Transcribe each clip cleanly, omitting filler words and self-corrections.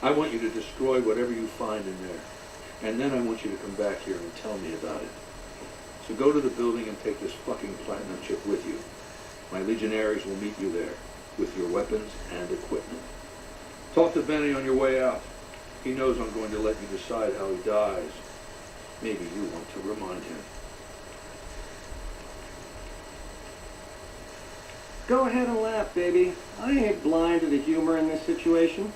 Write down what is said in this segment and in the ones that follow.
I want you to destroy whatever you find in there. And then I want you to come back here and tell me about it. So go to the building and take this fucking platinum chip with you. My legionaries will meet you there, with your weapons and equipment. Talk to Benny on your way out. He knows I'm going to let you decide how he dies. Maybe you want to remind him. Go ahead and laugh, baby. I ain't blind to the humor in this situation.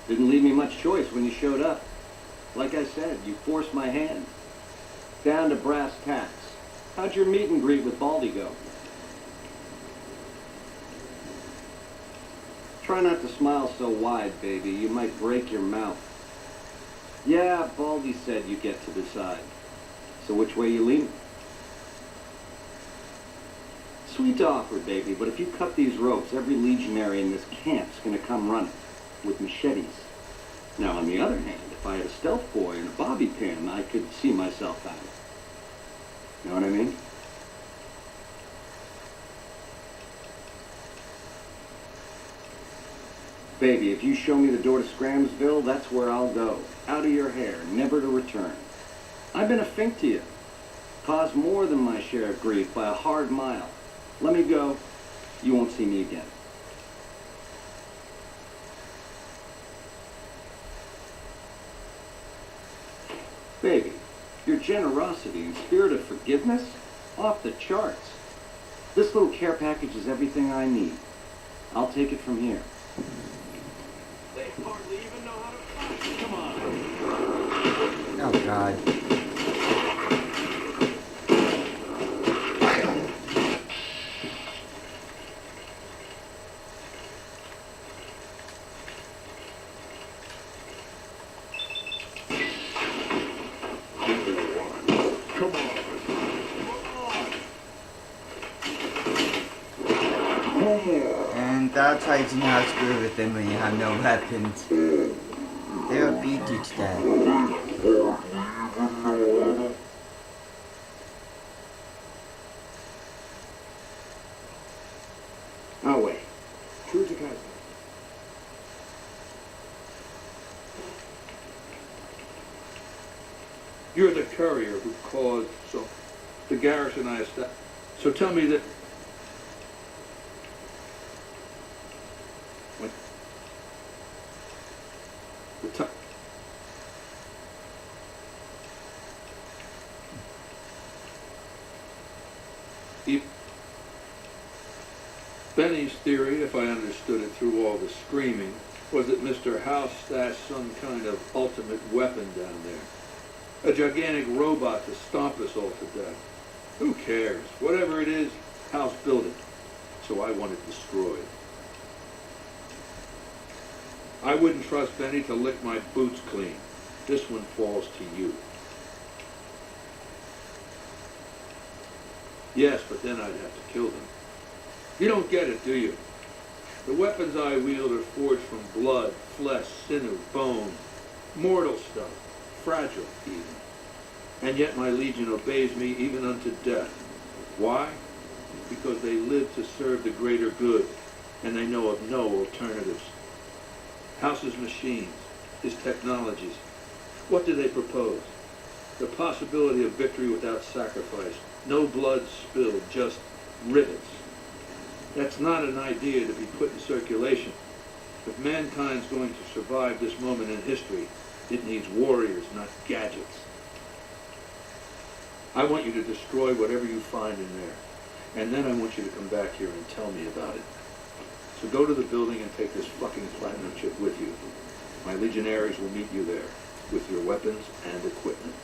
Didn't leave me much choice when you showed up. Like I said, you forced my hand. Down to brass tacks. How'd your meet and greet with Baldy go? Try not to smile so wide, baby. You might break your mouth. Yeah, Baldy said you get to decide. So which way you leaning? Sweet to offer, baby, but if you cut these ropes, every legionary in this camp's gonna come running with machetes. Now, on the other hand, if I had a stealth boy and a bobby pin, I could see myself out. You know what I mean? Baby, if you show me the door to Scramsville, that's where I'll go. Out of your hair, never to return. I've been a fink to you. Caused more than my share of grief by a hard mile. Let me go. You won't see me again. Baby, your generosity and spirit of forgiveness, off the charts. This little care package is everything I need. I'll take it from here. They hardly even know how to fight. Come on. Oh, God. And that's how you know how to screw with them when you have no weapons. They'll beat you to death. Oh, wait. True to custom. You're the courier who caused the garrison I established. So tell me that Benny's theory, if I understood it through all the screaming, was that Mr. House stashed some kind of ultimate weapon down there. A gigantic robot to stomp us all to death. Who cares? Whatever it is, House built it. So I want it destroyed. I wouldn't trust Benny to lick my boots clean. This one falls to you. Yes, but then I'd have to kill them. You don't get it, do you? The weapons I wield are forged from blood, flesh, sinew, bone, mortal stuff, fragile even. And yet my legion obeys me even unto death. Why? Because they live to serve the greater good, and they know of no alternatives. House's machines, his technologies, what do they propose? The possibility of victory without sacrifice, no blood spilled, just rivets. That's not an idea to be put in circulation. If mankind's going to survive this moment in history, it needs warriors, not gadgets. I want you to destroy whatever you find in there, and then I want you to come back here and tell me about it. So go to the building and take this fucking platinum chip with you. My legionaries will meet you there, with your weapons and equipment.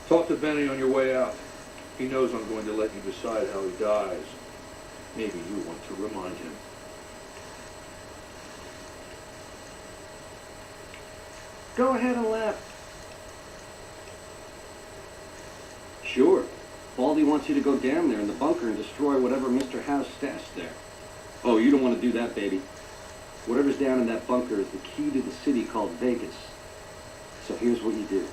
Talk to Benny on your way out. He knows I'm going to let you decide how he dies. Maybe you want to remind him. Go ahead and laugh. Sure. Baldy wants you to go down there in the bunker and destroy whatever Mr. House stashed there. Oh, you don't want to do that, baby. Whatever's down in that bunker is the key to the city called Vegas. So here's what you do.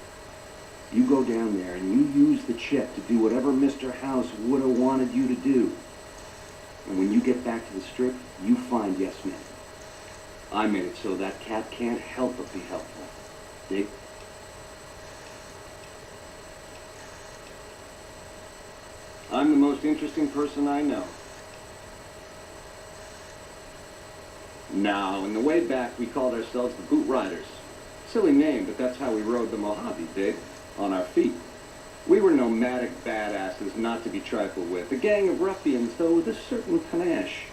You go down there and you use the chip to do whatever Mr. House would have wanted you to do. And when you get back to the strip, you find Yes Man. I made it so that cat can't help but be helpful. Dig? I'm the most interesting person I know. Now, in the way back, we called ourselves the Boot Riders. Silly name, but that's how we rode the Mojave, Dig, on our feet. We were nomadic badasses not to be trifled with, a gang of ruffians, though with a certain panache.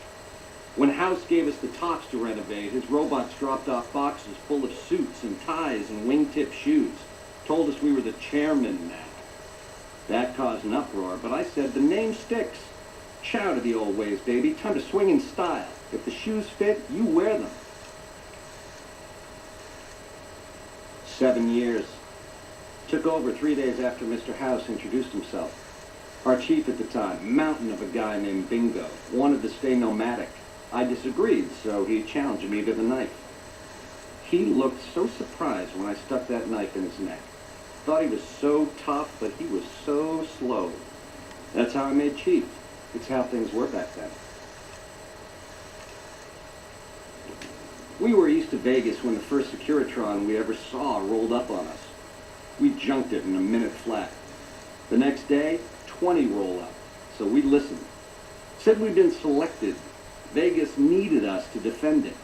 When House gave us the tops to renovate, his robots dropped off boxes full of suits and ties and wingtip shoes. Told us we were the chairmen now. That caused an uproar, but I said the name sticks. Chow to the old ways, baby. Time to swing in style. If the shoes fit, you wear them. 7 years. Took over 3 days after Mr. House introduced himself. Our chief at the time, mountain of a guy named Bingo, wanted to stay nomadic. I disagreed, so he challenged me to the knife. He looked so surprised when I stuck that knife in his neck. Thought he was so tough, but he was so slow. That's how I made chief. It's how things were back then. We were east of Vegas when the first Securitron we ever saw rolled up on us. We junked it in a minute flat. The next day, 20 roll up, so we listened. Said we'd been selected. Vegas needed us to defend it.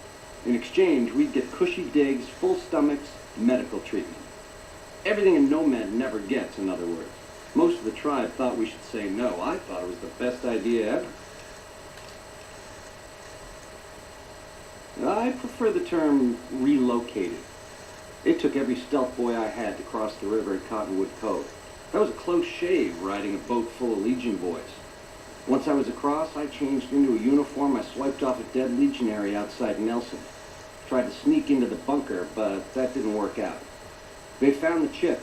In exchange, we'd get cushy digs, full stomachs, medical treatment. Everything a nomad never gets, in other words. Most of the tribe thought we should say no. I thought it was the best idea ever. I prefer the term relocated. It took every stealth boy I had to cross the river at Cottonwood Cove. That was a close shave riding a boat full of Legion boys. Once I was across, I changed into a uniform. I swiped off a dead legionary outside Nelson. Tried to sneak into the bunker, but that didn't work out. They found the chip.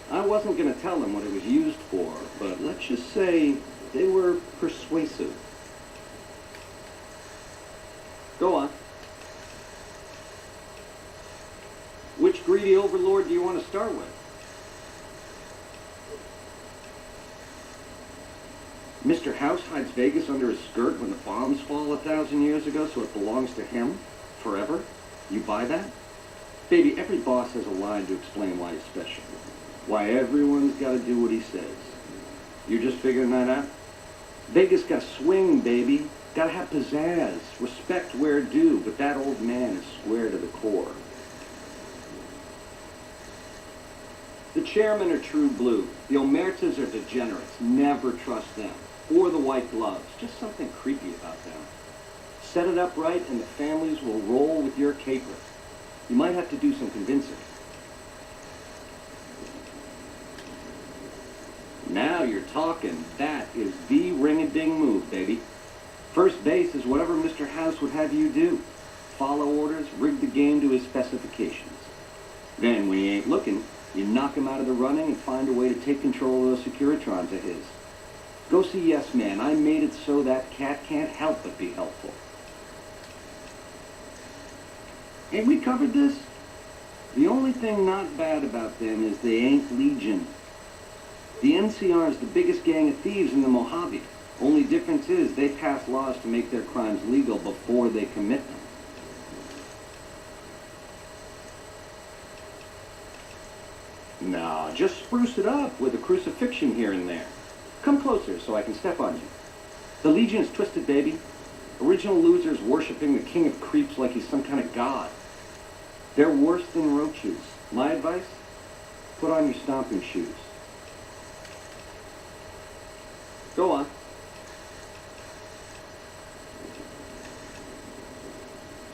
I wasn't going to tell them what it was used for, but let's just say they were persuasive. Go on. Which greedy overlord do you want to start with? Mr. House hides Vegas under his skirt when the bombs fall 1,000 years ago, so it belongs to him forever? You buy that? Baby, every boss has a line to explain why he's special. Why everyone's got to do what he says. You're just figuring that out? Vegas got swing, baby. Got to have pizzazz. Respect where due, but that old man is square to the core. The chairmen are true blue. The omertas are degenerates. Never trust them. Or the white gloves. Just something creepy about them. Set it up right and the families will roll with your caper. You might have to do some convincing. Now you're talking. That is the ring-a-ding move, baby. First base is whatever Mr. House would have you do. Follow orders, rig the game to his specifications. Then, when he ain't looking, you knock him out of the running and find a way to take control of those Securitrons of his. Go see Yes Man. I made it so that cat can't help but be helpful. Ain't we covered this? The only thing not bad about them is they ain't Legion. The NCR is the biggest gang of thieves in the Mojave. Only difference is they pass laws to make their crimes legal before they commit them. Nah, just spruce it up with a crucifixion here and there. Come closer so I can step on you. The Legion is twisted, baby. Original losers worshiping the king of creeps like he's some kind of god. They're worse than roaches. My advice? Put on your stomping shoes. Go on.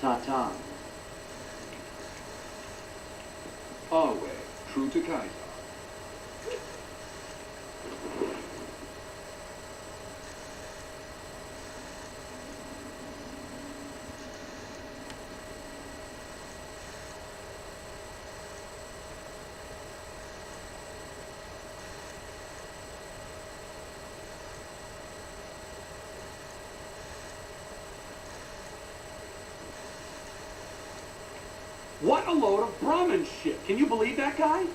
Ta-ta. Our way, true to Kaiser. What a load of Brahmin shit. Can you believe that guy?